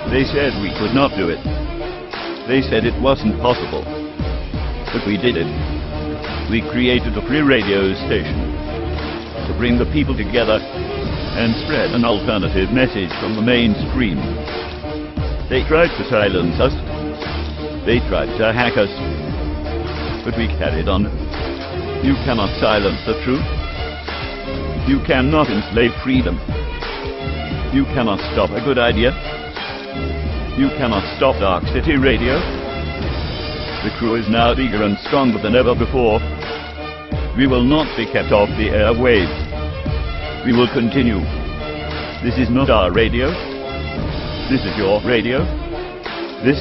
They said we could not do it. They said it wasn't possible. But we did it. We created a free radio station to bring the people together and spread an alternative message from the mainstream. They tried to silence us. They tried to hack us. But we carried on. You cannot silence the truth. You cannot enslave freedom. You cannot stop a good idea. You cannot stop Dark City Radio. The crew is now bigger and stronger than ever before. We will not be kept off the airwaves. We will continue. This is not our radio. This is your radio. This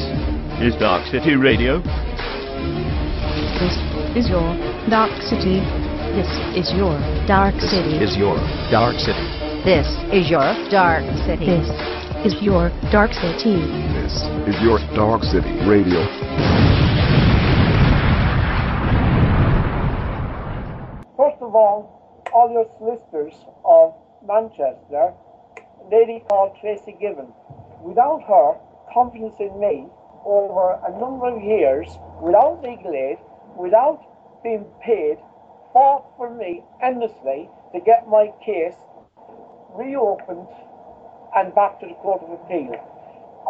is Dark City Radio. This is your Dark City. This is your Dark City. This is your Dark City. This is your Dark City. This is your Dark City. This is your Dark City Radio. First of all your solicitors of Manchester, a lady called Tracy Given. Without her confidence in me over a number of years, without legal aid, without being paid, fought for me endlessly to get my case reopened and back to the Court of Appeal.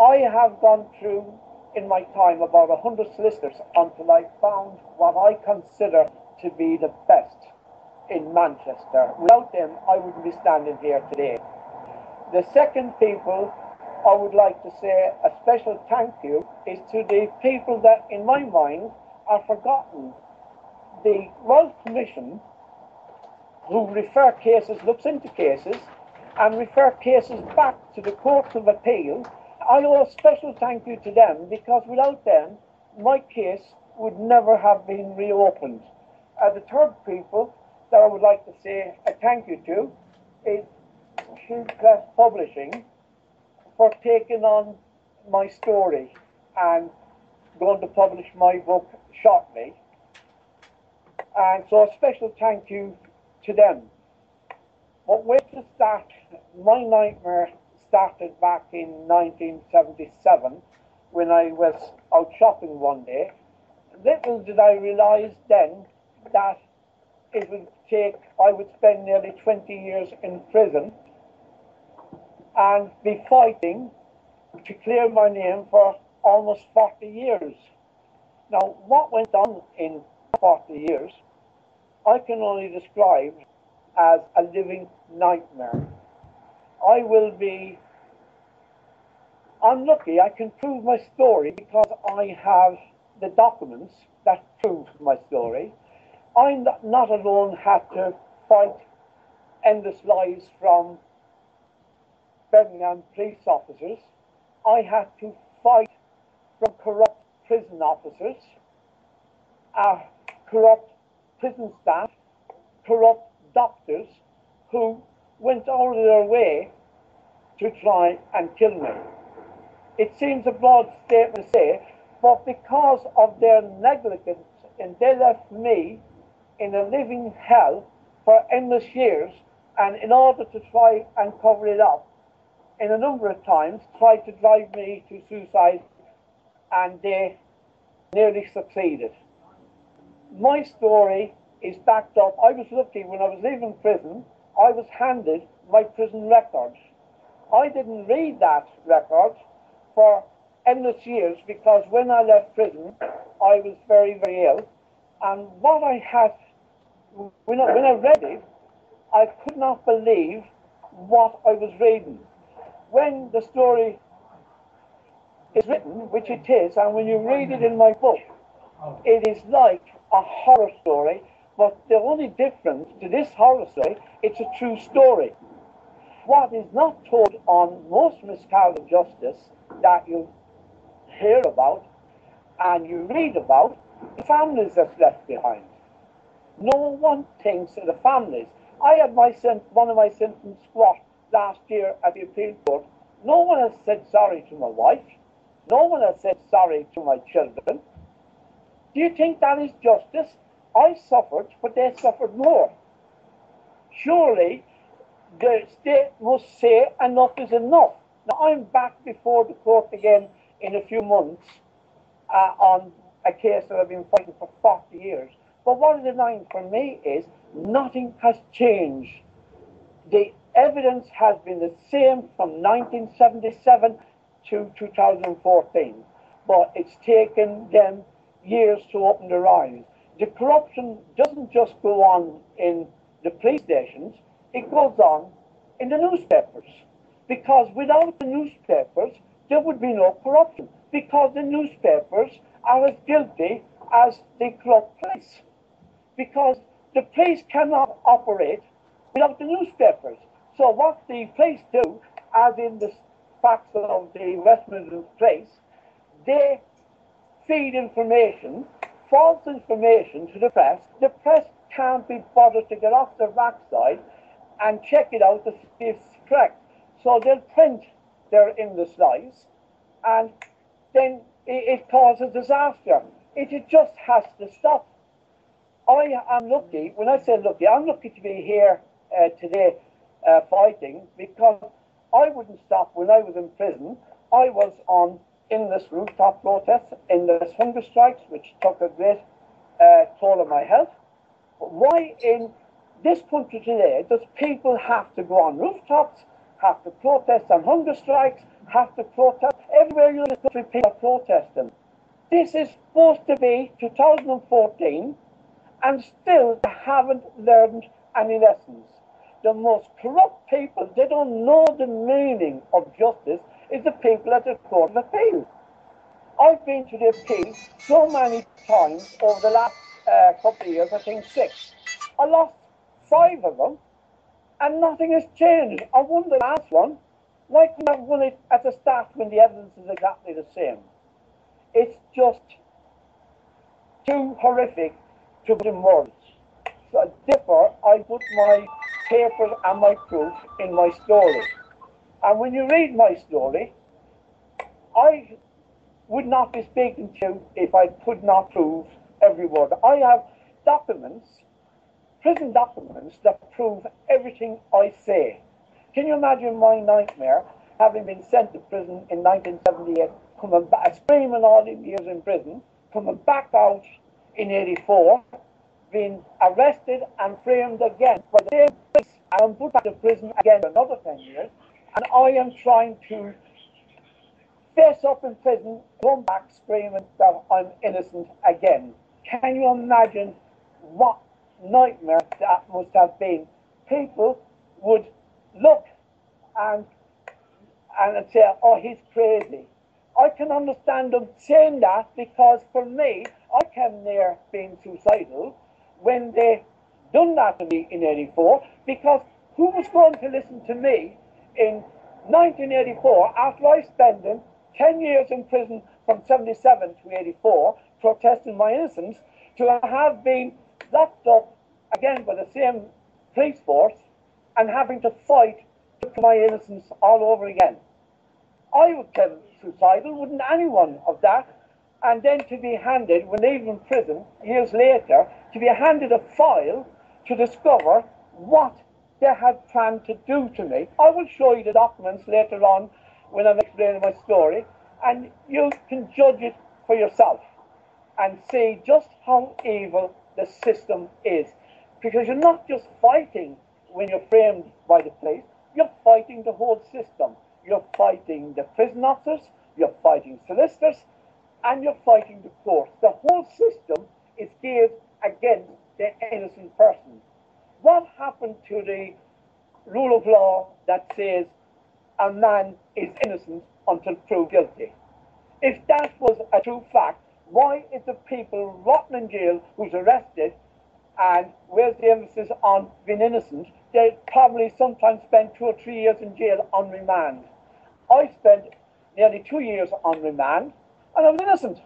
I have gone through in my time about 100 solicitors until I found what I consider to be the best in Manchester. Without them, I wouldn't be standing here today. The second people I would like to say a special thank you is to the people that, in my mind, are forgotten. The Royal Commission, who refer cases, looks into cases, and refer cases back to the Courts of Appeal. I owe a special thank you to them, because without them, my case would never have been reopened. The third people that I would like to say a thank you to is Shield Press Publishing for taking on my story and going to publish my book shortly. And so a special thank you to them. But where to start? My nightmare started back in 1977 when I was out shopping one day. Little did I realize then that it would take, I would spend nearly 20 years in prison and be fighting to clear my name for almost 40 years. Now, what went on in 40 years, I can only describe as a living nightmare. I'm lucky I can prove my story because I have the documents that prove my story. I not alone had to fight endless lies from Birmingham police officers. I had to fight from corrupt prison officers, corrupt prison staff, corrupt doctors who went out of their way to try and kill me. It seems a broad statement to say, but because of their negligence, and they left me in a living hell for endless years, and in order to try and cover it up, in a number of times tried to drive me to suicide, and they nearly succeeded. My story is backed up. I was lucky when I was leaving prison, I was handed my prison record. I didn't read that record for endless years because when I left prison, I was very, very ill. And what I had, when I read it, I could not believe what I was reading. When the story is written, which it is, and when you read it in my book, it is like a horror story, but the only difference to this horror story, it's a true story. What is not told on most miscarriage of justice that you hear about and you read about, the families that's left behind. No one thinks of the families. I had one of my symptoms squat last year at the appeal court. No one has said sorry to my wife. No one has said sorry to my children. Do you think that is justice? I suffered, but they suffered more. Surely the state must say enough is enough. Now, I'm back before the court again in a few months on a case that I've been fighting for 40 years. But what is annoying for me is nothing has changed. The evidence has been the same from 1977 to 2014, but it's taken them years to open their eyes. The corruption doesn't just go on in the police stations, it goes on in the newspapers. Because without the newspapers, there would be no corruption. Because the newspapers are as guilty as the corrupt police. Because the police cannot operate without the newspapers. So what the police do, as in the facts of the West Midlands police, they feed information, false information to the press. The press can't be bothered to get off their backside and check it out to see if it's correct. So they'll print their endless lies, and then it causes disaster. It just has to stop. I am lucky, when I say lucky, I'm lucky to be here today fighting, because I wouldn't stop when I was in prison. I was on endless rooftop protests, endless hunger strikes, which took a great toll on my health. But why in this country today does people have to go on rooftops, have to protest on hunger strikes, have to protest? Everywhere you look in the country, people are protesting. This is supposed to be 2014, and still they haven't learned any lessons. The most corrupt people, they don't know the meaning of justice, is the people at the Court of Appeal. I've been to the appeal so many times over the last couple of years, I think 6. I lost 5 of them, and nothing has changed. I won the last one. Why couldn't I have won it at the start when the evidence is exactly the same? It's just too horrific to put in words. So therefore, I put my papers and my proof in my story. And when you read my story, I would not be speaking to you if I could not prove every word. I have documents, prison documents, that prove everything I say. Can you imagine my nightmare, having been sent to prison in 1978, coming back, screaming all these years in prison, coming back out in 84, being arrested and framed again by the same police, and I'm put back to prison again for another 10 years, and I am trying to face up in prison, come back screaming that I'm innocent again. Can you imagine what nightmare that must have been? People would look and say, oh, he's crazy. I can understand them saying that, because for me, I came near being suicidal when they done that to me in 84, because who was going to listen to me in 1984 after I spent 10 years in prison from 77 to 84 protesting my innocence, to have been locked up again by the same police force and having to fight for my innocence all over again? I would get suicidal, wouldn't anyone of that? And then to be handed, when leaving prison years later, to be handed a file to discover what they had planned to do to me. I will show you the documents later on when I'm explaining my story, and you can judge it for yourself and see just how evil the system is. Because you're not just fighting when you're framed by the police, you're fighting the whole system. You're fighting the prison officers, you're fighting solicitors, and you're fighting the courts. The whole system is geared against the innocent person. What happened to the rule of law that says a man is innocent until proved guilty? If that was a true fact, why is the people rotting in jail who's arrested, and where's the emphasis on being innocent? They probably sometimes spend 2 or 3 years in jail on remand. I spent nearly 2 years on remand, and I was innocent.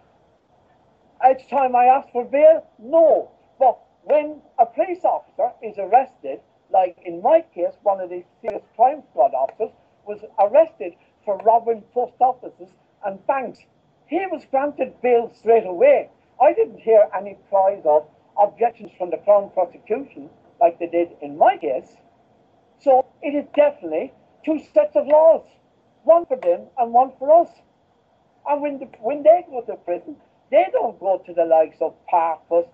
Each time I asked for bail, no. But when a police officer is arrested, like in my case, one of the serious crime squad officers was arrested for robbing post offices and banks, he was granted bail straight away. I didn't hear any cries of objections from the Crown prosecution like they did in my case. So it is definitely 2 sets of laws. one for them and one for us. And when they go to prison, they don't go to the likes of Parkus,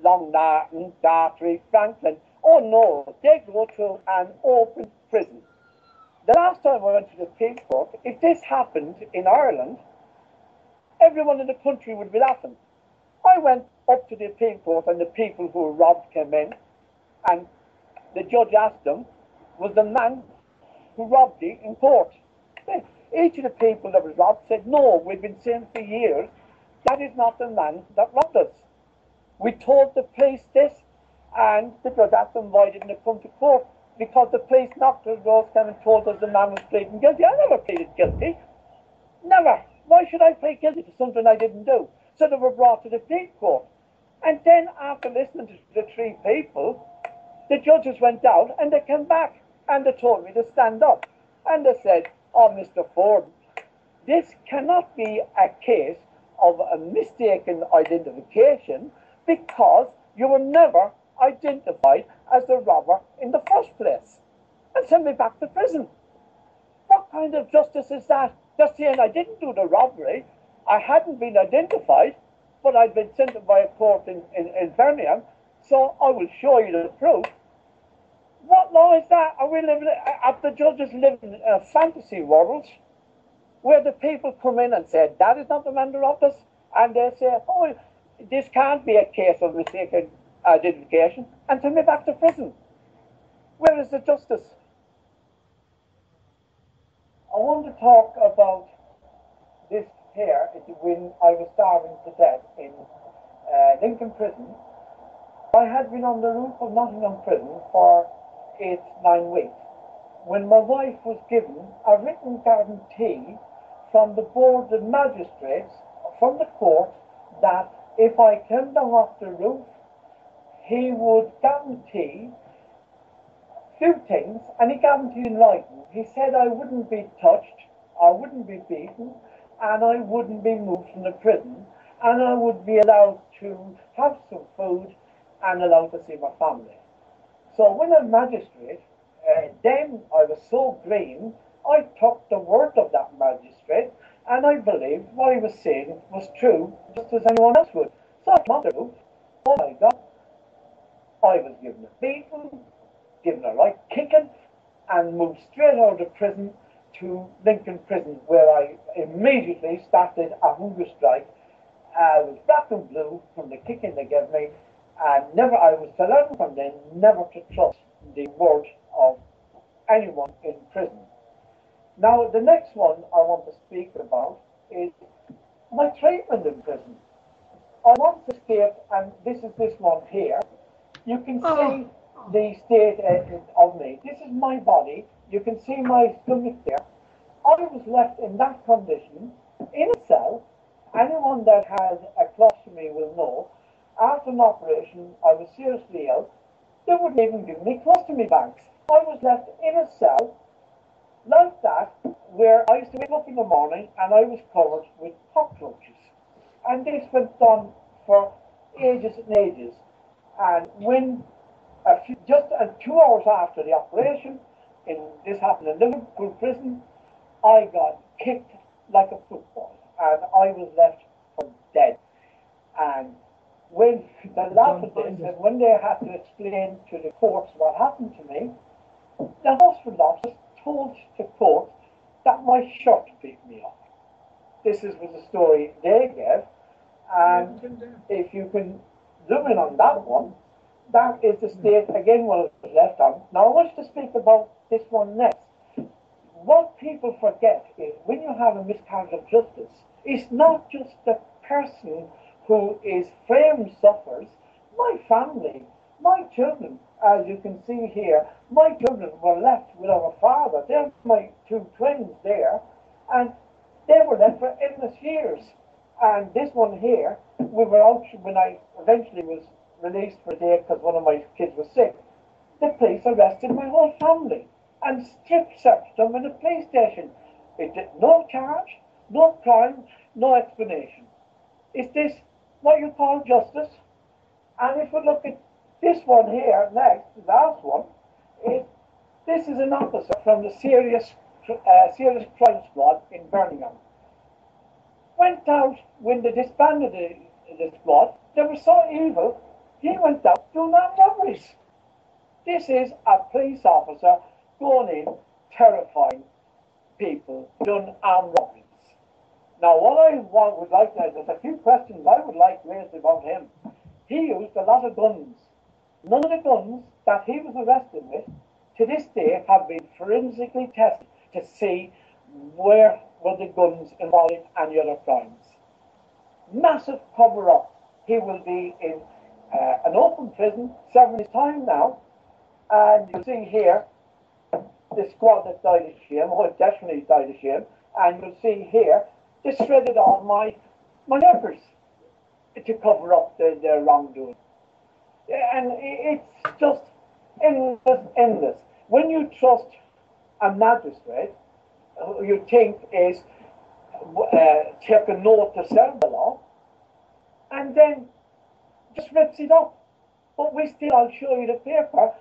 Long Lartin, Dartry, Franklin. Oh no, they go to an open prison. The last time I went to the Appeal Court, if this happened in Ireland, everyone in the country would be laughing. I went up to the Appeal Court and the people who were robbed came in, and the judge asked them, was the man who robbed you in court? Each of the people that was robbed said, no, we've been saying for years, that is not the man that robbed us. We told the police this, and the judge asked them why didn't they come to court? Because the police knocked on the doors, came and told us the man was pleading guilty. I never pleaded guilty. Never. Why should I plead guilty to something I didn't do? So they were brought to the Appeal Court. And then after listening to the three people, the judges went out and they came back and they told me to stand up. And they said, oh, Mr. Ford, this cannot be a case of a mistaken identification because you were never identified as the robber in the first place. And send me back to prison. What kind of justice is that? Just saying I didn't do the robbery, I hadn't been identified, but I'd been sent by a court in Birmingham, so I will show you the proof. What law is that? Are we living, are the judges living in a fantasy world where the people come in and say, that is not the man who robbed us? And they say, oh, this can't be a case of mistaken identification, and send me back to prison. Where is the justice? I want to talk about this here when I was starving to death in Lincoln Prison. I had been on the roof of Nottingham Prison for 8-9 weeks when my wife was given a written guarantee from the board of magistrates from the court that if I came down off the roof, he would guarantee few things, and he guaranteed in writing. He said I wouldn't be touched, I wouldn't be beaten, and I wouldn't be moved from the prison, and I would be allowed to have some food and allowed to see my family. So when a magistrate, then I was so green, I took the word of that magistrate, and I believed what he was saying was true, just as anyone else would. So I came on the roof. Oh my God, I was given a beating, given a right kicking, and moved straight out of prison to Lincoln Prison, where I immediately started a hunger strike. I was black and blue from the kicking they gave me, and I was to learn from then never to trust the word of anyone in prison. Now, the next one I want to speak about is my treatment in prison. I want to state, and this is this one here, you can see the state of me. This is my body. You can see my stomach there. I was left in that condition in a cell. Anyone that has a colostomy will know. After an operation, I was seriously ill. They wouldn't even give me colostomy bags. I was left in a cell like that, where I used to wake up in the morning and I was covered with cockroaches. And this went on for ages and ages. And when just 2 hours after the operation, this happened in Liverpool prison, I got kicked like a football, and I was left for dead. And when the laugh of this, and when they had to explain to the courts what happened to me, the hospital officers told the court that my shirt beat me up. This was the story they gave, and if you can zoom in on that one, that is the state, again, what I was left on. Now, I want to speak about this one next. What people forget is when you have a miscarriage of justice, it's not just the person who is framed suffers. My family, my children, as you can see here, my children were left without a father. They're my two twins there, and they were left for endless years. And this one here, we were out when I eventually was released for a day because one of my kids was sick. The police arrested my whole family and strip searched them in a police station. It did no charge, no crime, no explanation. Is this what you call justice? And if we look at this one here next, the last one, this is an officer from the serious serious crime squad in Birmingham. Went out when they disbanded the squad. They were so evil, he went out doing armed robberies. This is a police officer going in, terrifying people, doing armed robberies. Now, what I would like to, there's a few questions I would like raised about him. He used a lot of guns. None of the guns that he was arrested with, to this day, have been forensically tested to see where were the guns involved in any other crimes. Massive cover-up. He will be in an open prison, serving his time now, and you see here the squad that died of shame, or definitely died of shame, and you'll see here they shredded all my neighbours to cover up their wrongdoing. And it's just endless. When you trust a magistrate, who you think is taking note to serve the law, and then just rips it up. But we still, I'll show you the paper.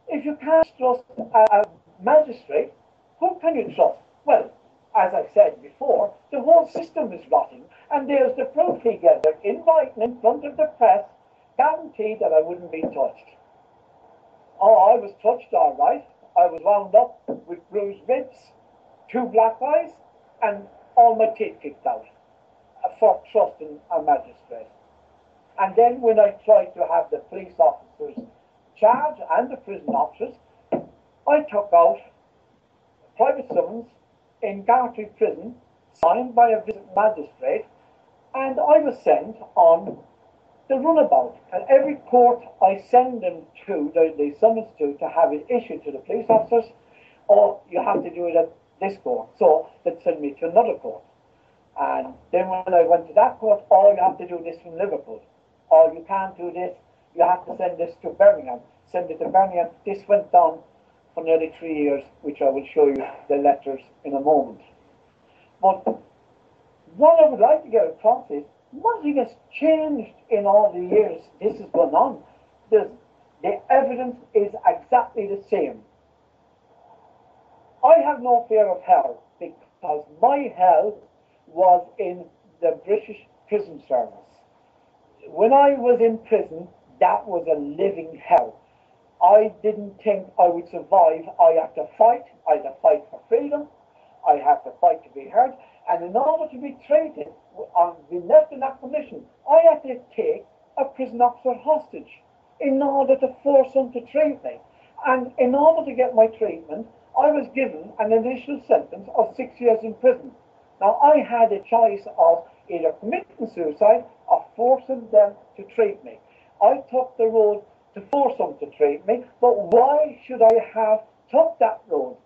If you can't trust a magistrate, who can you trust? Well, as I said before, the whole system is rotten, and there's the proof he gave there in writing in front of the press, guaranteed that I wouldn't be touched. Oh, I was touched all right. I was wound up with bruised ribs, 2 black eyes, and all my teeth kicked out for trusting a magistrate. And then when I tried to have the police officers charge and the prison officers, I took out private summons in Gartree prison, signed by a visiting magistrate, and I was sent on the runabout. And every court I send them to, the summons to have it issued to the police officers, or you have to do it at this court. So they'd send me to another court. And then when I went to that court, oh, you have to do this from Liverpool. Or you can't do this, you have to send this to Birmingham. Send it to Birmingham. This went on for nearly 3 years, which I will show you the letters in a moment. But what I would like to get across is, nothing has changed in all the years this has gone on. The evidence is exactly the same. I have no fear of hell, because my hell was in the British prison service. When I was in prison, that was a living hell. I didn't think I would survive. I had to fight. I had to fight for freedom. I had to fight to be heard. And in order to be treated, be left in that condition, I had to take a prison officer hostage in order to force him to treat me. And in order to get my treatment, I was given an initial sentence of 6 years in prison. Now, I had a choice of either committing suicide or forcing them to treat me. I took the road to force them to treat me, but why should I have took that road?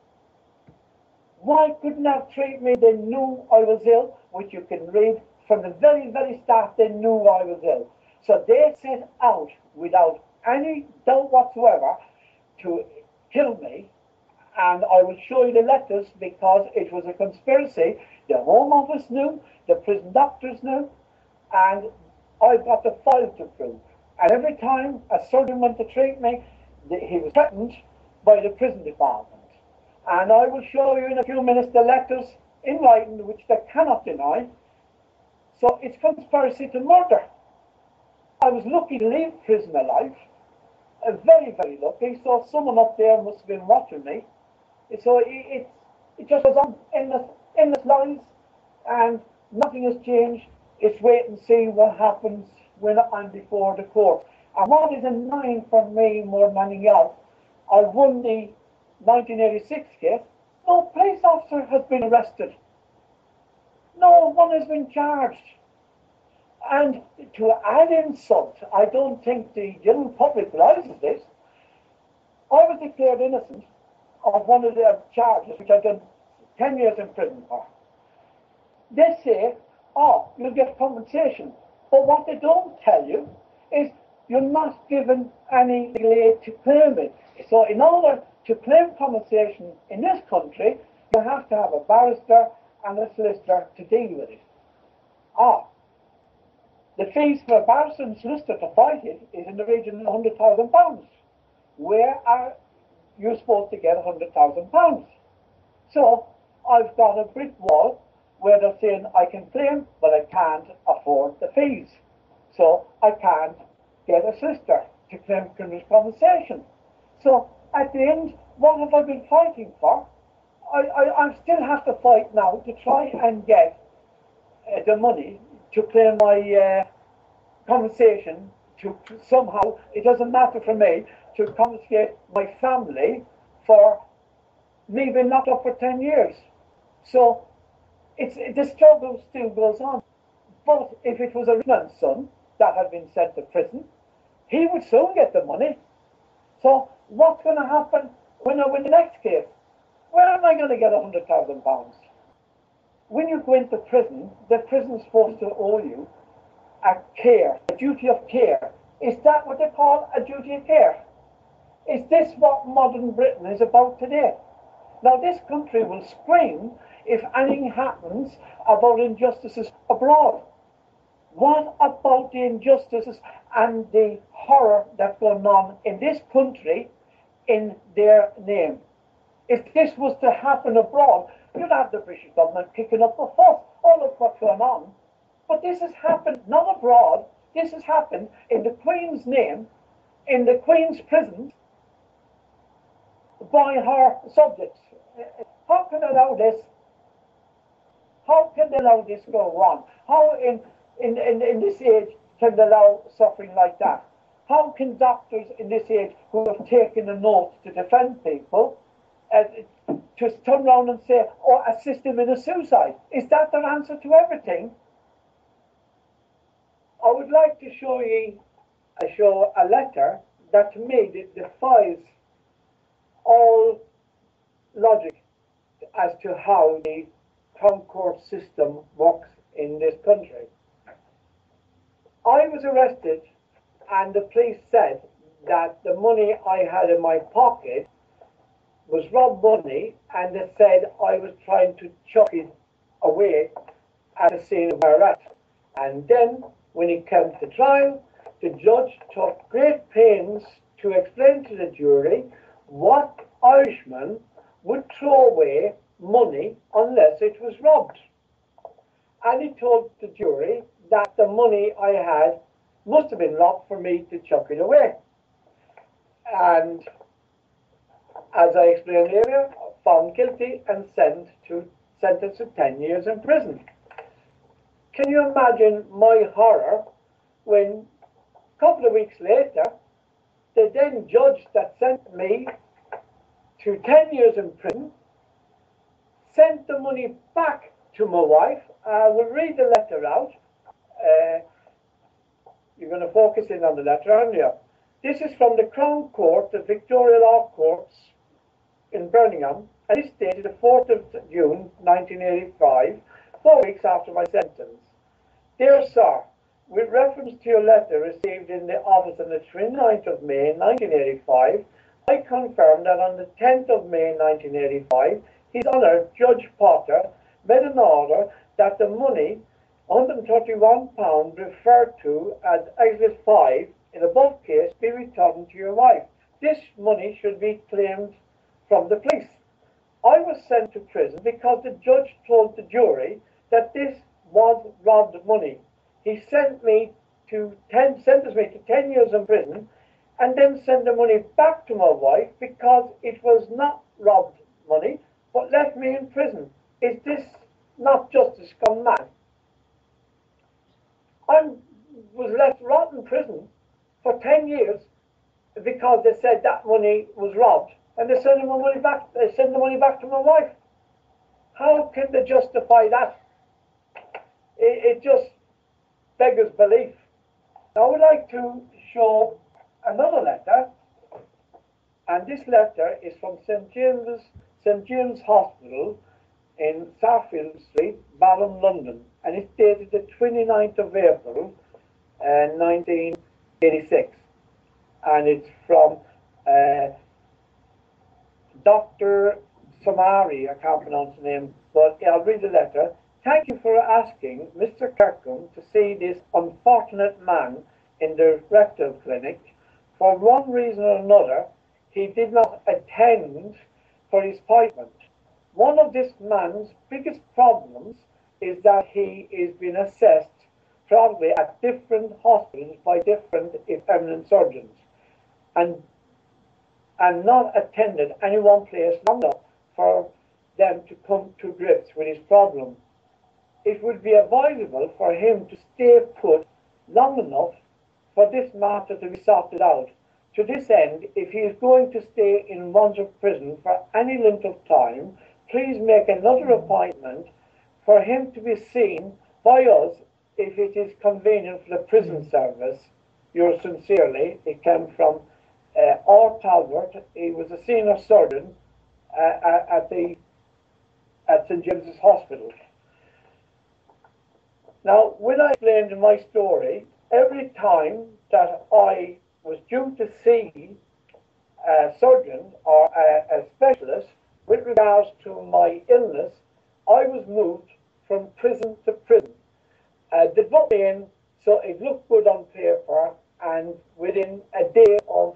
Why couldn't they have treated me? They knew I was ill, which you can read from the very, very start. They knew I was ill. So they set out without any doubt whatsoever to kill me. And I will show you the letters, because it was a conspiracy. The Home Office knew, the prison doctors knew, and I've got the file to prove. And every time a surgeon went to treat me, he was threatened by the prison department. And I will show you in a few minutes the letters in writing, which they cannot deny. So it's conspiracy to murder. I was lucky to leave prison alive. Very, very lucky. So someone up there must have been watching me. So it just goes on, endless lies, and nothing has changed. It's wait and see what happens when I'm before the court. And what is annoying for me more than anything else, I won the 1986 case. No police officer has been arrested. No one has been charged. And to add insult, I don't think the general public realises this, I was declared innocent of one of their charges, which I've done 10 years in prison for. They say, oh, you'll get compensation. But what they don't tell you is you're not given any legal aid to claim it. So in order to claim compensation in this country, you have to have a barrister and a solicitor to deal with it. The fees for a barrister and solicitor to fight it is in the region of £100,000. Where are you supposed to get £100,000? So I've got a brick wall where they're saying I can claim, but I can't afford the fees. So I can't get a solicitor to claim criminal compensation. So at the end, what have I been fighting for? I still have to fight now to try and get the money to claim my compensation to somehow, it doesn't matter for me, to compensate my family for me being locked up for 10 years. So the struggle still goes on. But if it was a rich man's son that had been sent to prison, he would soon get the money. So what's going to happen when I win the next case? Where am I going to get £100,000? When you go into prison, the prison's supposed to owe you a duty of care. Is that what they call a duty of care? Is this what modern Britain is about today? Now this country will scream if anything happens about injustices abroad. What about the injustices and the horror that's going on in this country in their name? If this was to happen abroad, you'd have the British government kicking up a fuss. Oh, look what's going on. But this has happened not abroad. This has happened in the Queen's name, in the Queen's prisons, by her subjects. How can they allow this? How can they allow this go on? How in this age can they allow suffering like that? How can doctors in this age who have taken an oath to defend people just turn around and say, or assist him in a suicide? Is that their answer to everything? I would like to show a letter that to me defies all logic as to how the Crown Court system works in this country. I was arrested and the police said that the money I had in my pocket was robbed money, and they said I was trying to chuck it away at the scene of my arrest. And then when it came to trial, the judge took great pains to explain to the jury what Irishman would throw away money unless it was robbed. And he told the jury that the money I had must have been robbed for me to chuck it away. And as I explained earlier, found guilty and sentenced to 10 years in prison. Can you imagine my horror when a couple of weeks later, the then judge that sent me to 10 years in prison sent the money back to my wife. I will read the letter out. You're going to focus in on the letter, aren't you? This is from the Crown Court, the Victoria Law Courts in Birmingham, and it's dated the 4th of June 1985, 4 weeks after my sentence. Dear Sir, with reference to your letter received in the office on the 29th of May 1985, I confirm that on the 10th of May 1985, His Honour Judge Potter made an order that the money, £131 referred to as Exhibit 5 in the above case, be returned to your wife. This money should be claimed from the police. I was sent to prison because the judge told the jury that this was robbed money. He sentenced me to 10 years in prison, and then sent the money back to my wife because it was not robbed money, but left me in prison. Is this not justice gone mad? I was left rot in prison for 10 years because they said that money was robbed, and they send the money back. They send the money back to my wife. How can they justify that? It just beggars belief. I would like to show another letter, and this letter is from St. James Hospital in Sarsfield Street, Balham, London, and it's dated the 29th of April 1986, and it's from Dr. Samari, I can't pronounce the name, but I'll read the letter. Thank you for asking Mr. Kirkham to see this unfortunate man in the rectal clinic. For one reason or another, he did not attend for his appointment. One of this man's biggest problems is that he is being assessed probably at different hospitals by different eminent surgeons and not attended any one place long enough for them to come to grips with his problem. It would be advisable for him to stay put long enough for this matter to be sorted out. To this end, if he is going to stay in Wandsworth Prison for any length of time, please make another appointment for him to be seen by us if it is convenient for the prison service. Yours sincerely, it came from R. Talbot. He was a senior surgeon at St. James's Hospital. Now, when I explained in my story, every time that I was due to see a surgeon or a specialist with regards to my illness, I was moved from prison to prison. They put me in so it looked good on paper, and within a day of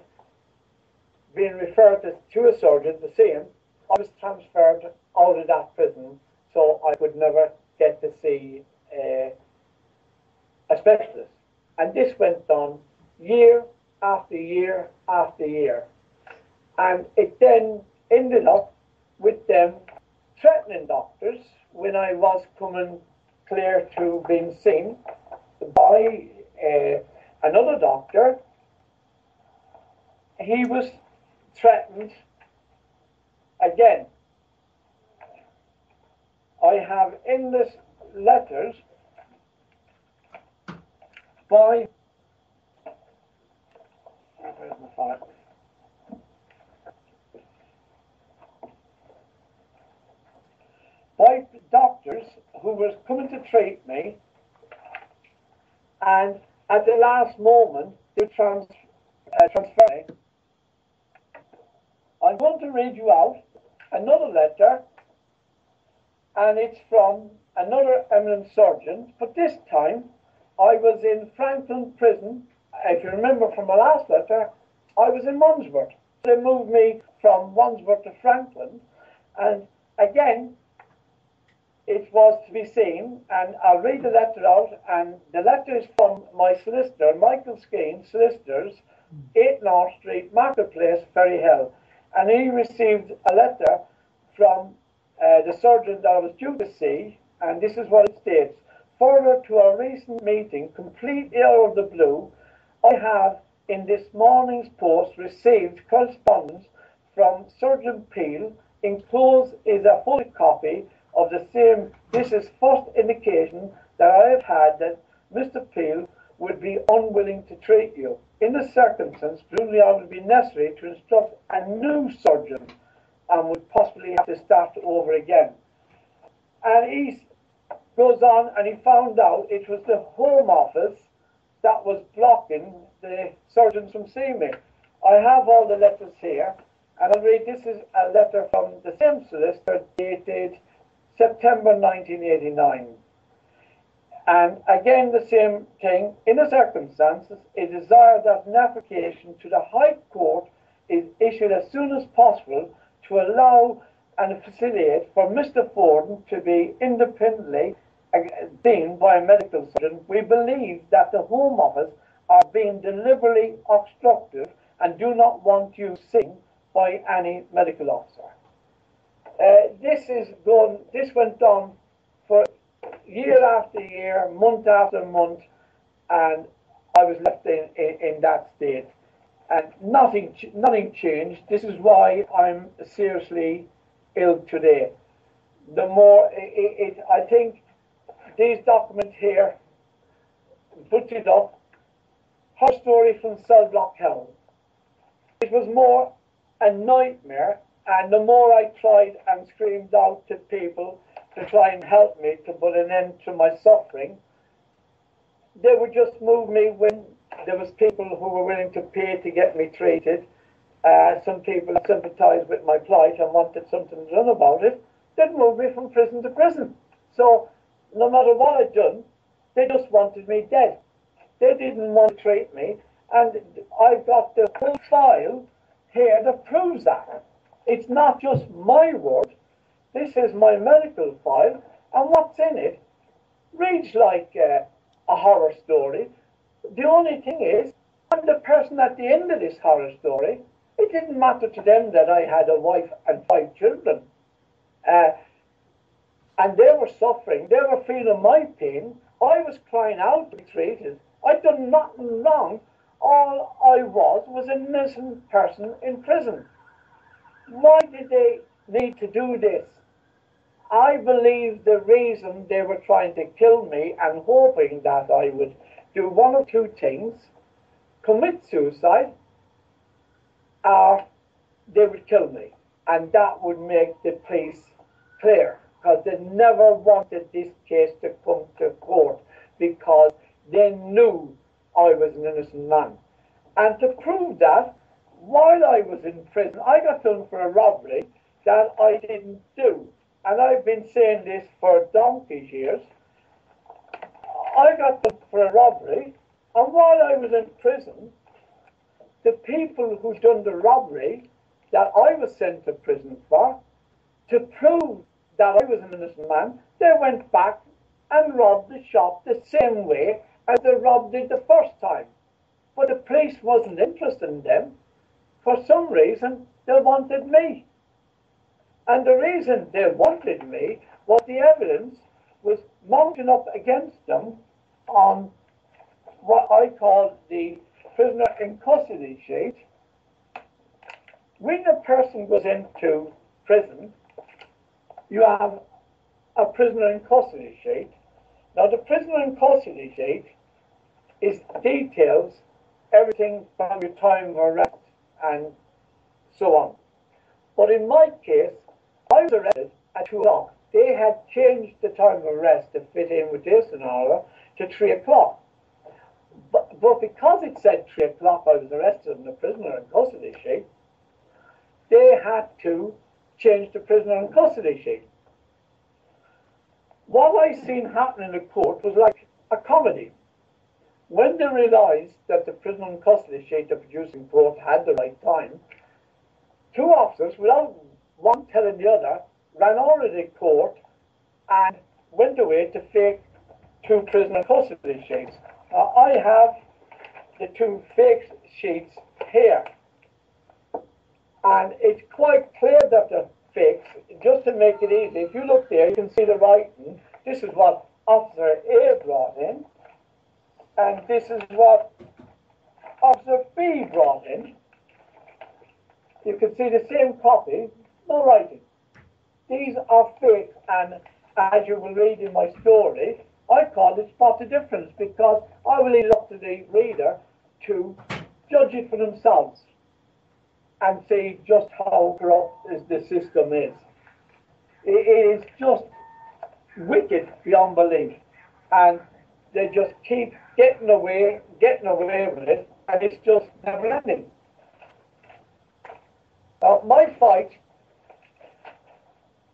being referred to a surgeon to see him, I was transferred out of that prison, so I would never get to see a specialist. And this went on year after year after year. And it then ended up with them threatening doctors when I was coming clear to being seen by another doctor. He was threatened again. I have endless letters by where's my file? By doctors who was coming to treat me, and at the last moment they transfer me. I'm going to read you out another letter, and it's from another eminent surgeon, but this time I was in Franklin Prison. If you remember from my last letter, I was in Wandsworth. They moved me from Wandsworth to Franklin, and again, it was to be seen, and I'll read the letter out, and the letter is from my solicitor, Michael Skeen, Solicitors, 8 North Street, Marketplace, Ferry Hill. And he received a letter from the surgeon that I was due to see, and this is what it states. Further to our recent meeting, completely out of the blue, I have in this morning's post received correspondence from Surgeon Peel. Enclosed is a photocopy of the same. This is first indication that I have had that Mr. Peel would be unwilling to treat you. In the circumstance, presumably I would be necessary to instruct a new surgeon and would possibly have to start over again. And he goes on, and he found out it was the Home Office that was blocking the surgeons from seeing me. I have all the letters here, and I'll read. This is a letter from the same solicitor dated September 1989. And again, the same thing. In the circumstances, it is desired that an application to the High Court is issued as soon as possible to allow and facilitate for Mr. Foran to be independently seen by a medical surgeon. We believe that the Home Office are being deliberately obstructive and do not want you seen by any medical officer. This went on for year after year, month after month, and I was left in that state, and nothing changed. This is why I'm seriously ill today. The more I think these documents here put it up. Her story from cell block hell. It was more a nightmare, and the more I tried and screamed out to people to try and help me to put an end to my suffering, they would just move me when there was people who were willing to pay to get me treated. Some people sympathized with my plight and wanted something done about it. They'd move me from prison to prison. So no matter what I'd done, they just wanted me dead. They didn't want to treat me, and I've got the whole file here that proves that. It's not just my word. This is my medical file, and what's in it reads like a horror story. The only thing is, I'm the person at the end of this horror story. It didn't matter to them that I had a wife and 5 children. And they were suffering. They were feeling my pain. I was crying out to be treated. I'd done nothing wrong. All I was an innocent person in prison. Why did they need to do this? I believe the reason they were trying to kill me and hoping that I would do one of 2 things, commit suicide, or they would kill me. And that would make the police clear, because they never wanted this case to come to court, because they knew I was an innocent man. And to prove that, while I was in prison, I got done for a robbery that I didn't do. And I've been saying this for donkey's years. I got done for a robbery, and while I was in prison, the people who done the robbery that I was sent to prison for, to prove that I was an innocent man, they went back and robbed the shop the same way as they robbed it the first time. But the police wasn't interested in them. For some reason, they wanted me. And the reason they wanted me was the evidence was mounting up against them on what I call the prisoner in custody sheet. When a person goes into prison, you have a prisoner in custody sheet. Now, the prisoner in custody sheet details everything from your time of arrest and so on. But in my case, I was arrested at 2 o'clock. They had changed the time of arrest to fit in with their scenario to 3 o'clock. But because it said 3 o'clock I was arrested in the prisoner in custody sheet, they had to change the prisoner in custody sheet. What I seen happen in the court was like a comedy. When they realised that the prisoner in custody sheet the producing court had the right time, 2 officers, without one telling the other, ran over to the court and went away to fake 2 prisoner custody sheets. I have the 2 fake sheets here, and it's quite clear that they're fakes. Just to make it easy, if you look there, you can see the writing. This is what Officer A brought in, and this is what Officer B brought in. You can see the same copy, no writing. These are fake, and as you will read in my story, I call it spot the difference, because I will leave it up to the reader to judge it for themselves and see just how corrupt the system is. It is just wicked beyond belief, and they just keep getting away with it, and it's just never ending. My fight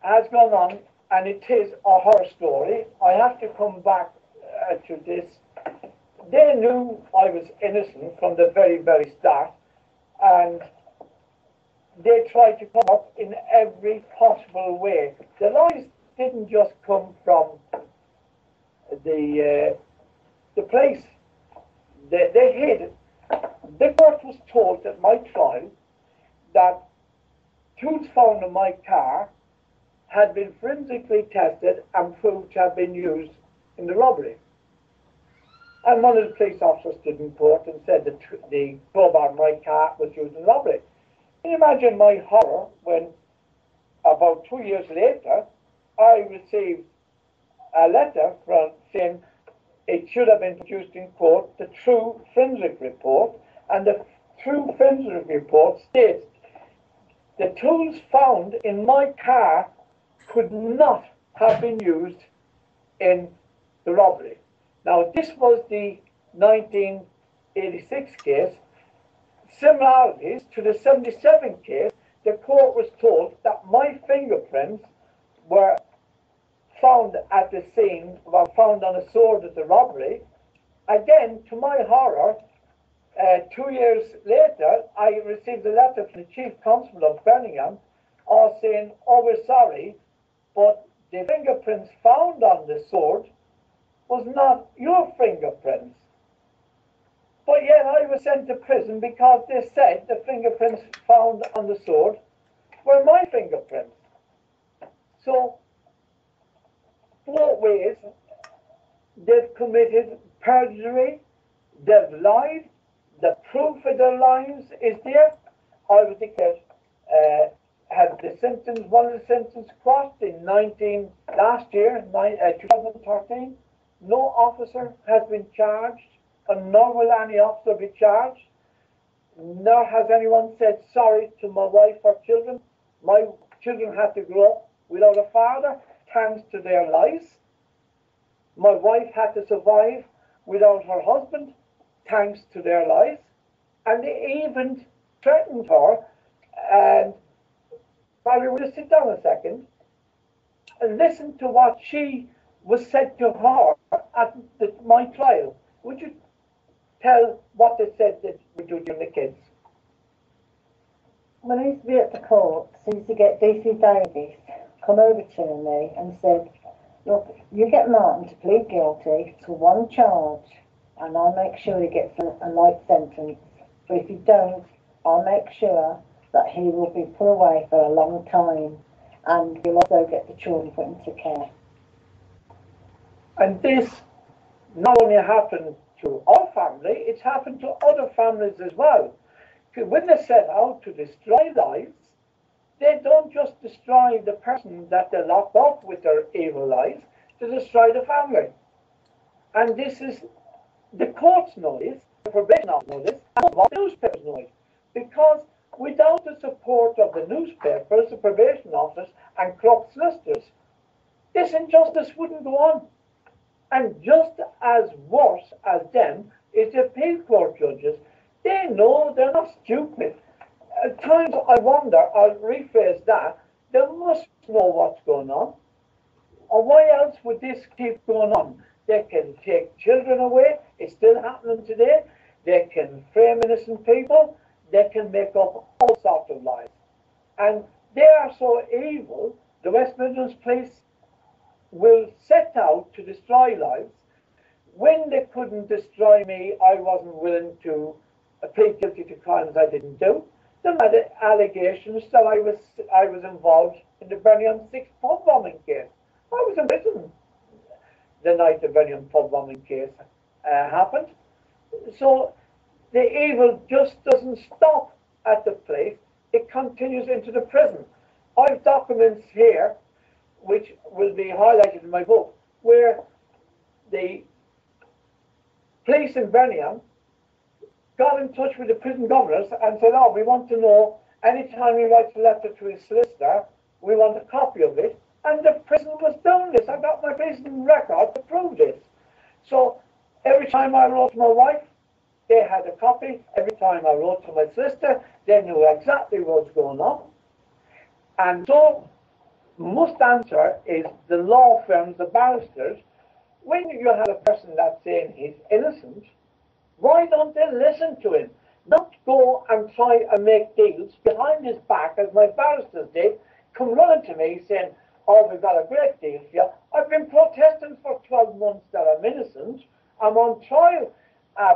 has gone on, and it is a horror story. I have to come back to this. They knew I was innocent from the very, very start, and they tried to come up in every possible way. The lies didn't just come from the place. They hid. The court was told at my trial that tools found in my car had been forensically tested and proved to have been used in the robbery. And one of the police officers stood in court and said that the crowbar in my car was used in the robbery. Can you imagine my horror when, about 2 years later, I received a letter from saying it should have been produced in court, the true forensic report, and the true forensic report states the tools found in my car could not have been used in the robbery. Now, this was the 1986 case. Similarities to the 77 case, the court was told that my fingerprints were found at the scene, were found on a sword at the robbery. Again, to my horror, 2 years later, I received a letter from the Chief Constable of Birmingham, all saying, "Oh, we're sorry, but the fingerprints found on the sword was not your fingerprints. But yet I was sent to prison because they said the fingerprints found on the sword were my fingerprints. So, both ways, they've committed perjury, they've lied, the proof of their lies is there. I was declared, had the sentence, one of the sentences crossed in last year, 2013. No officer has been charged, and nor will any officer be charged, nor has anyone said sorry to my wife or children. My children had to grow up without a father, thanks to their lies. My wife had to survive without her husband, thanks to their lies. And they even threatened her. And Barry, will you sit down a second and listen to what she was said to her at my trial? Would you tell what they said that we do to the kids? When I used to be at the court, I used to get DC Davies come over to me and said, look, you get Martin to plead guilty to one charge and I'll make sure he gets a light sentence. But if you don't, I'll make sure that he will be put away for a long time and you'll also get the children put into care. And this not only happened to our family, it's happened to other families as well. Because when they set out to destroy lives, they don't just destroy the person that they locked up with their evil lies, they destroy the family. And this is, the courts know this, the probation office know this, and the newspapers know it. Because without the support of the newspapers, the probation office, and corrupt solicitors, this injustice wouldn't go on. And just as worse as them is the appeal court judges. They know, they're not stupid. At times I wonder, I'll rephrase that, they must know what's going on. Or why else would this keep going on? They can take children away, it's still happening today. They can frame innocent people, they can make up all sorts of lies. And they are so evil, the West Midlands police will set out to destroy lives. When they couldn't destroy me, I wasn't willing to plead guilty to crimes I didn't do. There were allegations that I was involved in the Birmingham 6 pub bombing case. I was in prison the night the Birmingham pub bombing case happened. So the evil just doesn't stop at the place, it continues into the prison. I have documents here which will be highlighted in my book, where the police in Birmingham got in touch with the prison governors and said, oh, we want to know, anytime he writes a letter to his solicitor, we want a copy of it. And the prison was doing this. I got my prison record to prove this. So every time I wrote to my wife, they had a copy. Every time I wrote to my solicitor, they knew exactly what was going on. And so must answer is the law firms, the barristers, when you have a person that's saying he's innocent, why don't they listen to him? Not go and try and make deals behind his back, as my barristers did, come running to me saying, oh, we've got a great deal here. I've been protesting for 12 months that I'm innocent. I'm on trial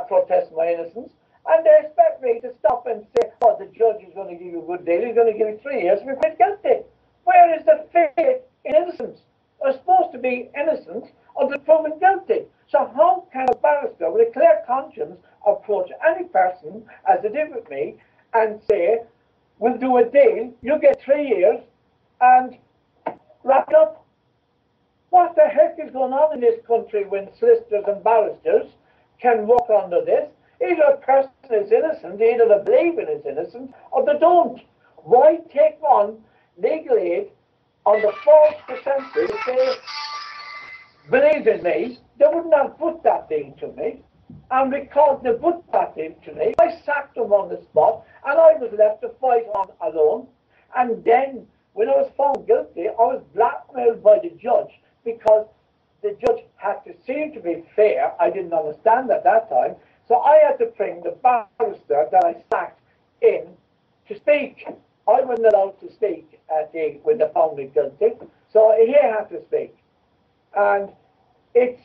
protesting my innocence. And they expect me to stop and say, oh, the judge is going to give you a good deal. He's going to give you 3 years. We've been guilty. Where is the faith in innocence? We're supposed to be innocent until proven guilty. So how can a barrister with a clear conscience approach any person, as they did with me, and say, we'll do a deal, you get 3 years, and wrap it up? What the heck is going on in this country when solicitors and barristers can work under this? Either a person is innocent, either they believe in his innocence, or they don't. Why take on legal aid on the false pretenses to say, believe in me? They would not put that deal to me. And because they put that deal to me, I sacked them on the spot, and I was left to fight on alone. And then, when I was found guilty, I was blackmailed by the judge, because the judge had to seem to be fair. I didn't understand at that time. So I had to bring the barrister that I sacked in to speak. I wasn't allowed to speak when they found me guilty. So he had to speak. And it's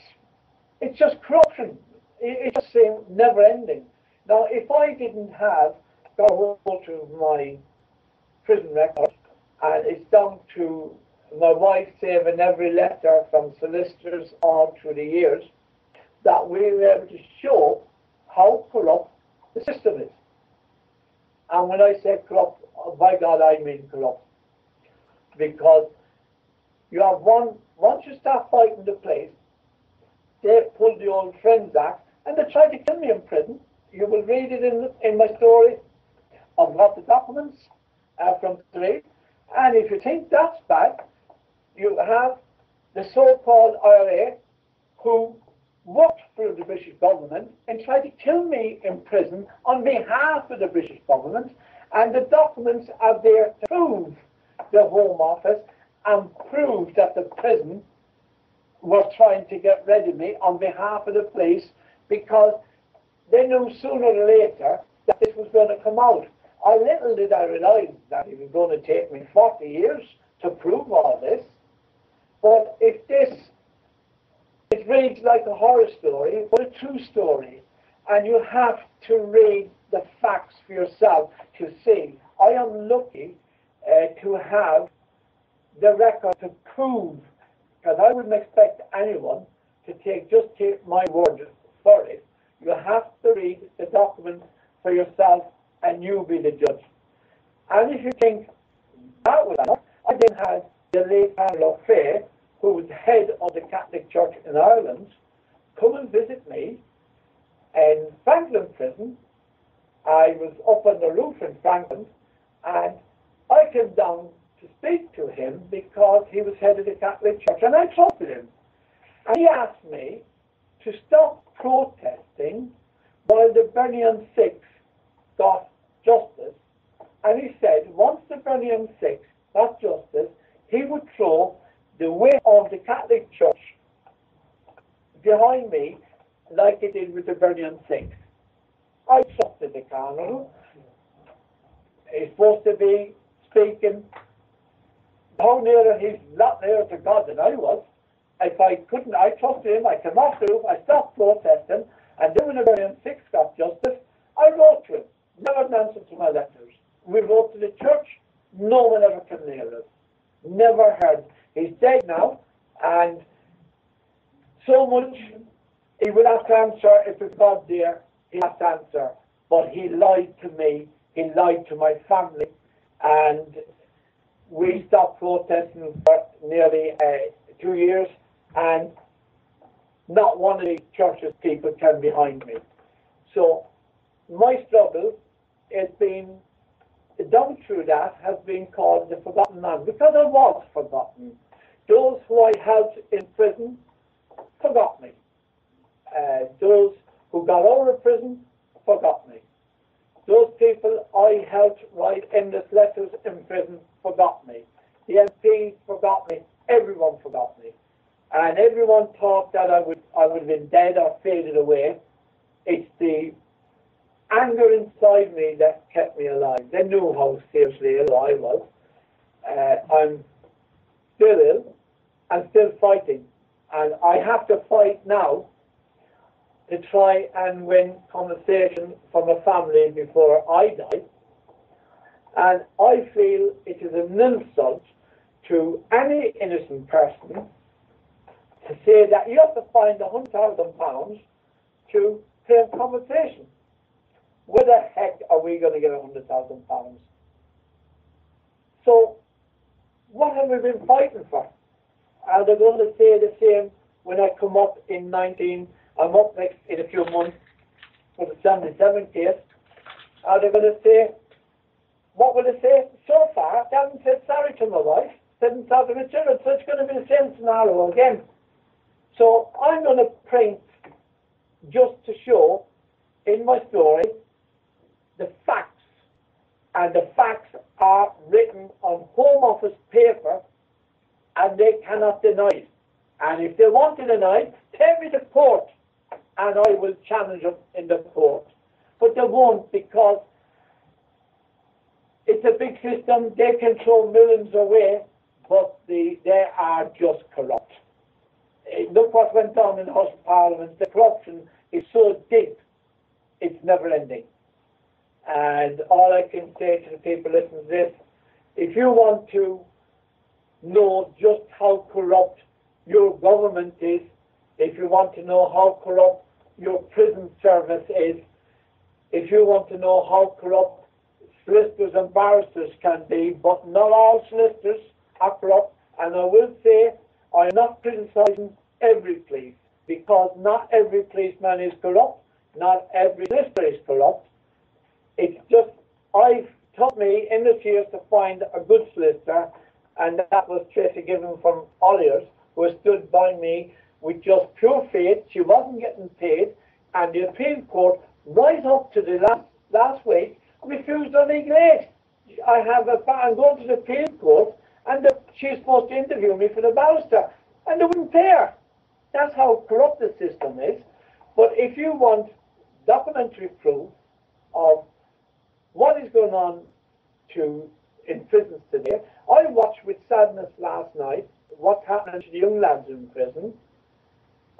just corruption. It just seems never ending. Now, if I didn't have got hold of my prison record, and it's down to my wife saving every letter from solicitors all through the years, that we were able to show how corrupt the system is. And when I say corrupt, by God, I mean corrupt. Because you have once you start fighting the place, they pulled the old Friends Act, and they tried to kill me in prison. You will read it in my story. I've got the documents from today. And if you think that's bad, you have the so-called IRA who worked for the British government and tried to kill me in prison on behalf of the British government. And the documents are there to prove the Home Office and prove that the prison were trying to get rid of me on behalf of the police, because they knew sooner or later that this was going to come out. Little did I realize that it was going to take me 40 years to prove all this. But if this, it reads like a horror story, but a true story. And you have to read the facts for yourself to see. I am lucky to have the record to prove, because I wouldn't expect anyone to just take my word for it. You have to read the document for yourself, and you be the judge. And if you think that was enough, I then had the late Carlo Fair, who was head of the Catholic Church in Ireland, come and visit me in Franklin Prison. I was up on the roof in Franklin, and I came down to speak to him because he was head of the Catholic Church, and I trusted him. And he asked me to stop protesting while the Birmingham Six got justice. And he said once the Birmingham Six got justice, he would throw the weight of the Catholic Church behind me like he did with the Birmingham Six. I trusted the Cardinal. He's supposed to be speaking how nearer, he's a lot nearer to God than I was. If I couldn't, I trusted him. I came off the roof, I stopped protesting, and then when the Birmingham Six got justice, I wrote to him. Never an answer to my letters. We wrote to the church. No one ever came near us. Never heard. He's dead now, and so much he will have to answer. If it's God there, he has to answer. But he lied to me. He lied to my family, and we stopped protesting for nearly 2 years, and not one of the church's people came behind me. So my struggle has been, down through that, has been called the forgotten man, because I was forgotten. Those who I helped in prison forgot me. Those who got out of prison forgot me. Those people I helped write endless letters in prison forgot me. The MPs forgot me. Everyone forgot me. And everyone thought that I would have been dead or faded away. It's the anger inside me that kept me alive. They knew how seriously ill I was. I'm still ill. I'm still fighting. And I have to fight now to try and win compensation from a family before I die. And I feel it is an insult to any innocent person to say that you have to find £100,000 to pay him compensation. Where the heck are we going to get £100,000? So, what have we been fighting for? Are they going to say the same when I come up in I'm up next in a few months for the 77 case? Are they going to say, what will they say? So far, they haven't said sorry to my wife, they haven't talked to my children, so it's going to be the same scenario again. So I'm going to print, just to show in my story, the facts. And the facts are written on Home Office paper, and they cannot deny it. And if they want to deny it, take me to court, and I will challenge them in the court. But they won't, because it's a big system. They can throw millions away but they are just corrupt. Look what went on in the House of Parliament. The corruption is so deep, it's never ending. And all I can say to the people listening to this, if you want to know just how corrupt your government is, if you want to know how corrupt your prison service is, if you want to know how corrupt solicitors and barristers can be, but not all solicitors are corrupt, and I will say, I'm not criticising every police, because not every policeman is corrupt, not every solicitor is corrupt. It's just, it took me in this years to find a good solicitor, and that was Tracy Given from Olliers, who stood by me with just pure faith. She wasn't getting paid, and the appeal court, right up to the last week, refused on legal aid. I'm going to the appeal court, and she's supposed to interview me for the barrister, and they wouldn't pay her. That's how corrupt the system is. But if you want documentary proof of what is going on in prisons today, I watched with sadness last night what's happening to the young lads in prison.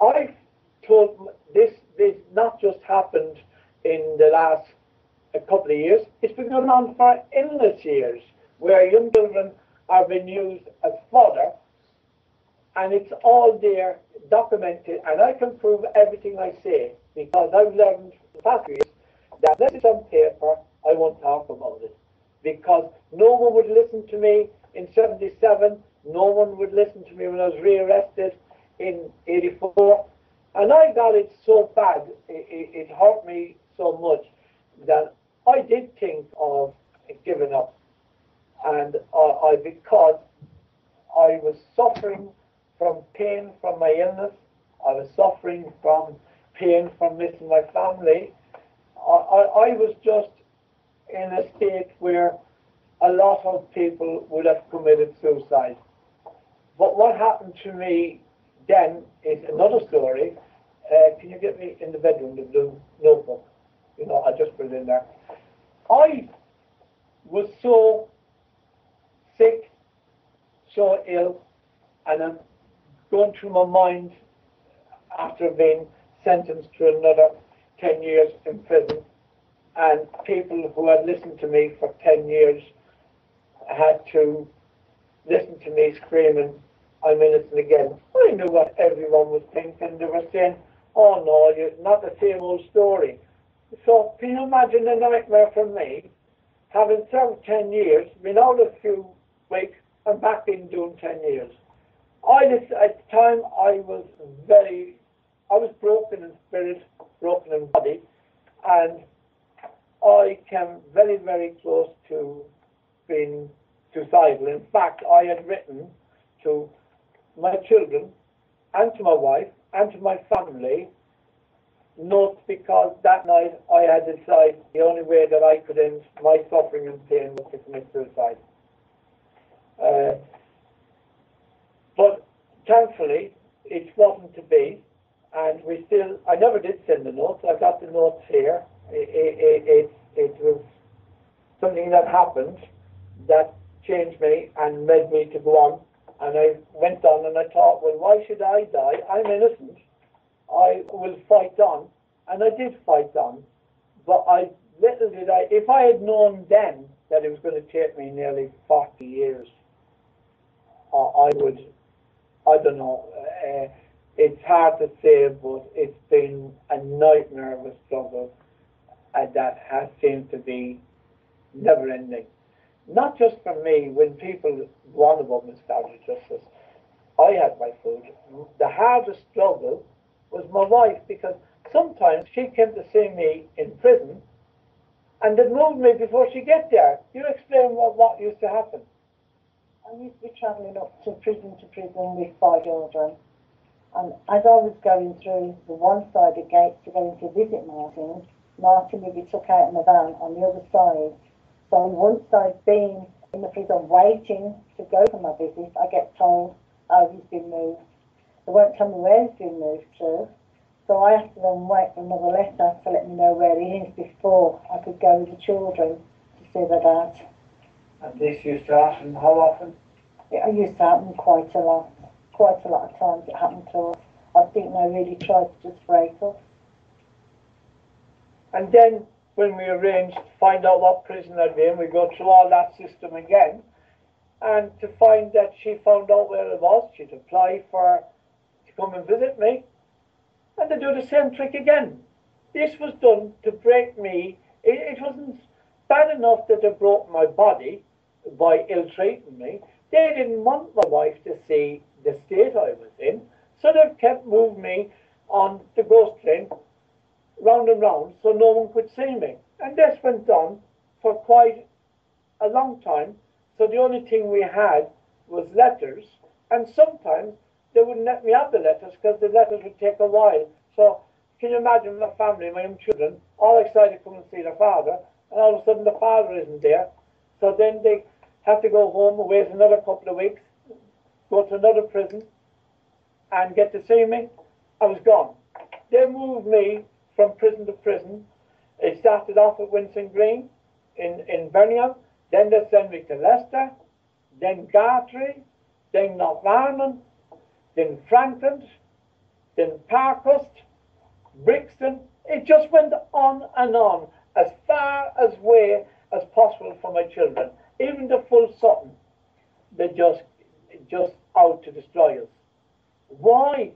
I told this not just happened in the last couple of years, it's been going on for endless years, where young children are being used as fodder, and it's all there documented, and I can prove everything I say, because I've learned the past years that unless it's on paper, I won't talk about it, because no one would listen to me in 77, no one would listen to me when I was rearrested in 84, and I got it so bad, it hurt me so much that I did think of giving up, and because I was suffering from pain from my illness, I was suffering from pain from missing my family. I was just in a state where a lot of people would have committed suicide. But what happened to me then is another story. Can you get me in the bedroom, the blue notebook? I just put it in there. I was so sick, so ill, and I'm going through my mind after being sentenced to another 10 years in prison, and people who had listened to me for 10 years had to listen to me screaming, I'm innocent again. I knew what everyone was thinking. They were saying, oh no, you're not the same old story. So can you imagine the nightmare for me, having served 10 years, been out a few weeks, and back in doing 10 years. At the time I was broken in spirit, broken in body, and I came very, very close to being suicidal. In fact, I had written to my children and to my wife and to my family notes, because that night I had decided the only way that I could end my suffering and pain was to commit suicide. But thankfully it wasn't to be, and I never did send the notes. I got the notes here. It was something that happened that changed me and led me to go on, and I went on and I thought, well, why should I die? I'm innocent. I will fight on, and I did fight on, but little did I, if I had known then that it was going to take me nearly 40 years, I don't know, it's hard to say, but it's been a nightmare of a struggle that has seemed to be never ending. Not just for me, when people go on about miscarriage of justice, I had my food. The hardest struggle was my wife, because sometimes she came to see me in prison and they'd move me before she get there. You explain what used to happen. I used to be travelling up to prison with 5 children, and as I was going through the one side of the gate to go in to visit Martin would be took out in the van on the other side. So once I'd been in the prison waiting to go for my visit, I get told, oh, he's been moved. They won't tell me where he's been moved to, so I have to then wait for another letter to let me know where he is before I could go with the children to see their dad. And this used to happen how often? It used to happen quite a lot. Quite a lot of times it happened to us. I think they really tried to just break us. And then when we arranged to find out what prison I'd be in, we go through all that system again. And to find that she found out where it was, she'd apply to come and visit me. And they do the same trick again. This was done to break me. It wasn't bad enough that they broke my body by ill-treating me. They didn't want my wife to see the state I was in, so they've kept moving me on the ghost train round and round so no one could see me. And this went on for quite a long time, so the only thing we had was letters, and sometimes they wouldn't let me have the letters because the letters would take a while. So can you imagine my family, my young children, all excited to come and see their father, and all of a sudden the father isn't there. So then they have to go home, wait another couple of weeks, go to another prison, and get to see me. I was gone. They moved me from prison to prison. It started off at Winson Green in Birmingham, then they sent me to Leicester, then Gartree, then Northvarman, then Frankland, then Parkhurst, Brixton. It just went on, as far away as possible for my children. Even the full Sutton, they just out to destroy us. Why?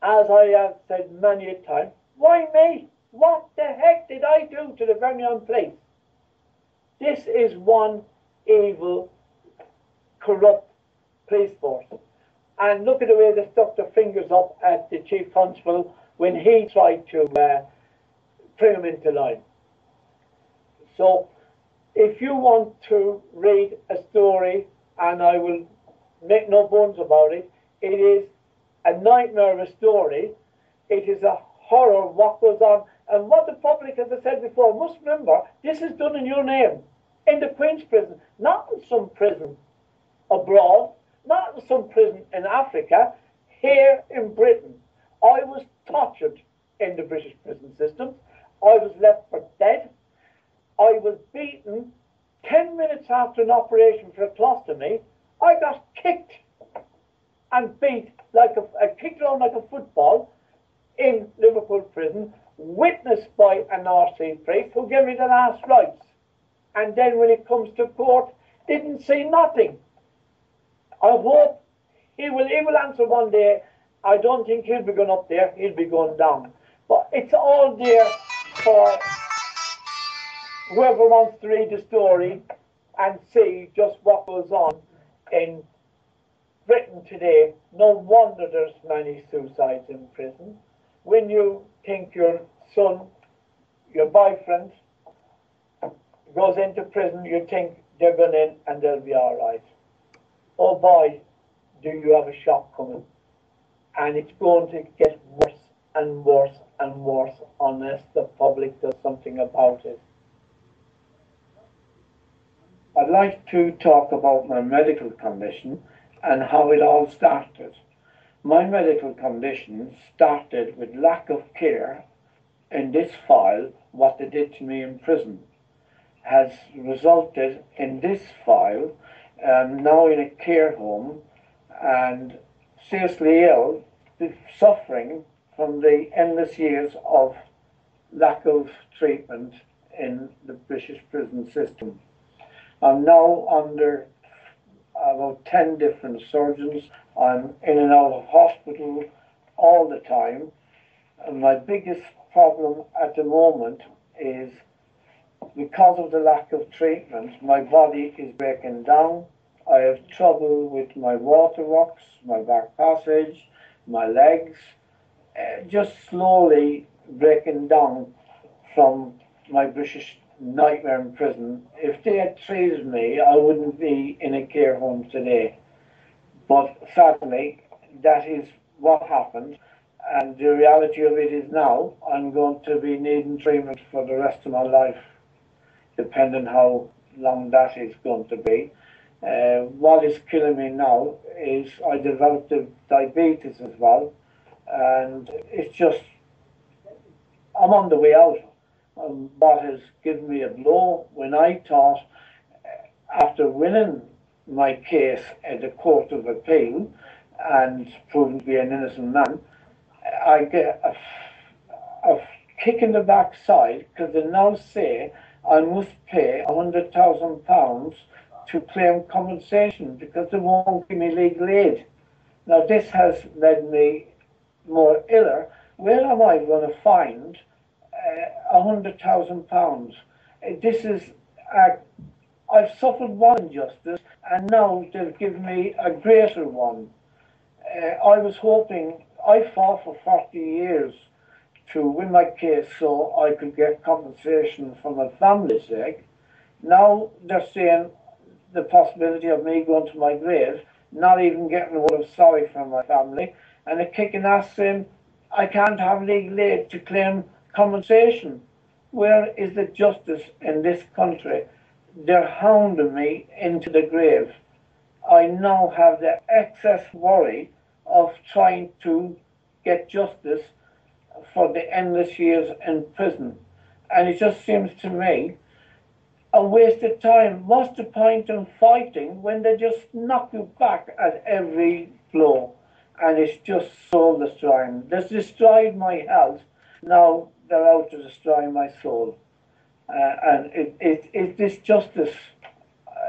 As I have said many a time, why me? What the heck did I do to the Birmingham police? This is one evil, corrupt police force. And look at the way they stuck their fingers up at the Chief Constable when he tried to bring him into line. So, if you want to read a story, and I will make no bones about it, it is a nightmare of a story. It is a horror of what goes on. And what the public, as I said before, must remember, this is done in your name, in the Queen's prison, not in some prison abroad, not in some prison in Africa, here in Britain. I was tortured in the British prison system. I was left for dead. I was beaten 10 minutes after an operation for a colostomy. I got kicked and beat kicked around like a football in Liverpool prison, witnessed by an RC priest who gave me the last rites. And then when it comes to court, didn't say nothing. I hope he will answer one day. I don't think he'll be going up there, he'll be going down. But it's all there for whoever wants to read the story and see just what goes on in Britain today. No wonder there's many suicides in prison. When you think your son, your boyfriend, goes into prison, you think they're going in and they'll be all right. Oh boy, do you have a shock coming. And it's going to get worse and worse and worse unless the public does something about it. I'd like to talk about my medical condition and how it all started. My medical condition started with lack of care in this file, what they did to me in prison, has resulted in this file, now in a care home and seriously ill, suffering from the endless years of lack of treatment in the British prison system. I'm now under about 10 different surgeons. I'm in and out of hospital all the time. And my biggest problem at the moment is because of the lack of treatment, my body is breaking down. I have trouble with my water works, my back passage, my legs, just slowly breaking down from my British nightmare in prison. If they had treated me, I wouldn't be in a care home today. But sadly, that is what happened. And the reality of it is now, I'm going to be needing treatment for the rest of my life, depending how long that is going to be. What is killing me now is I developed diabetes as well, and it's just, I'm on the way out. What has given me a blow when I thought, after winning my case at the Court of Appeal and proven to be an innocent man, I get a kick in the backside because they now say I must pay £100,000 to claim compensation because they won't give me legal aid. Now this has made me more iller. Where am I going to find £100,000? This is, I've suffered one injustice and now they've given me a greater one. I was hoping, I fought for 40 years to win my case so I could get compensation for my family's sake. Now they're saying the possibility of me going to my grave, not even getting a word of sorry from my family, and a kick in the ass saying I can't have legal aid to claim compensation. Where is the justice in this country? They're hounding me into the grave. I now have the excess worry of trying to get justice for the endless years in prison. And it just seems to me a waste of time. What's the point in fighting when they just knock you back at every blow? And it's just soul destroying. They've destroyed my health. Now they're out to destroy my soul. And it's this justice.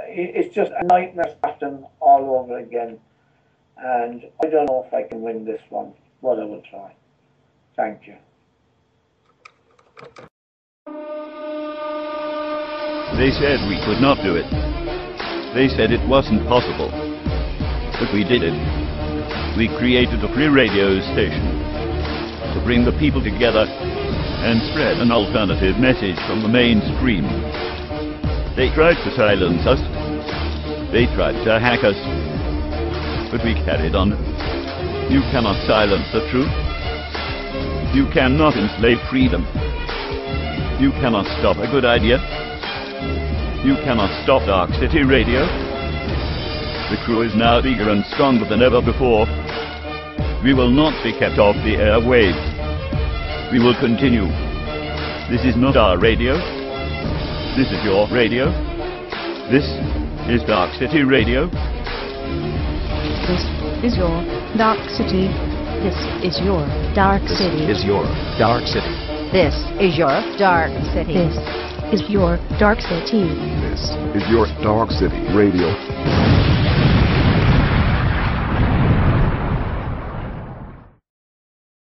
It's just a nightmare pattern all over again. And I don't know if I can win this one, but I will try. Thank you. They said we could not do it. They said it wasn't possible. But we did it. We created a free radio station to bring the people together and spread an alternative message from the mainstream. They tried to silence us. They tried to hack us. But we carried on. You cannot silence the truth. You cannot enslave freedom. You cannot stop a good idea. You cannot stop Dark City Radio. The crew is now bigger and stronger than ever before. We will not be kept off the airwaves. We will continue. This is not our radio. This is your radio. This is Dark City Radio. This is your Dark City. This is your Dark City. Is your Dark City. This is your Dark City. This is your Dark City. This is your Dark City Radio.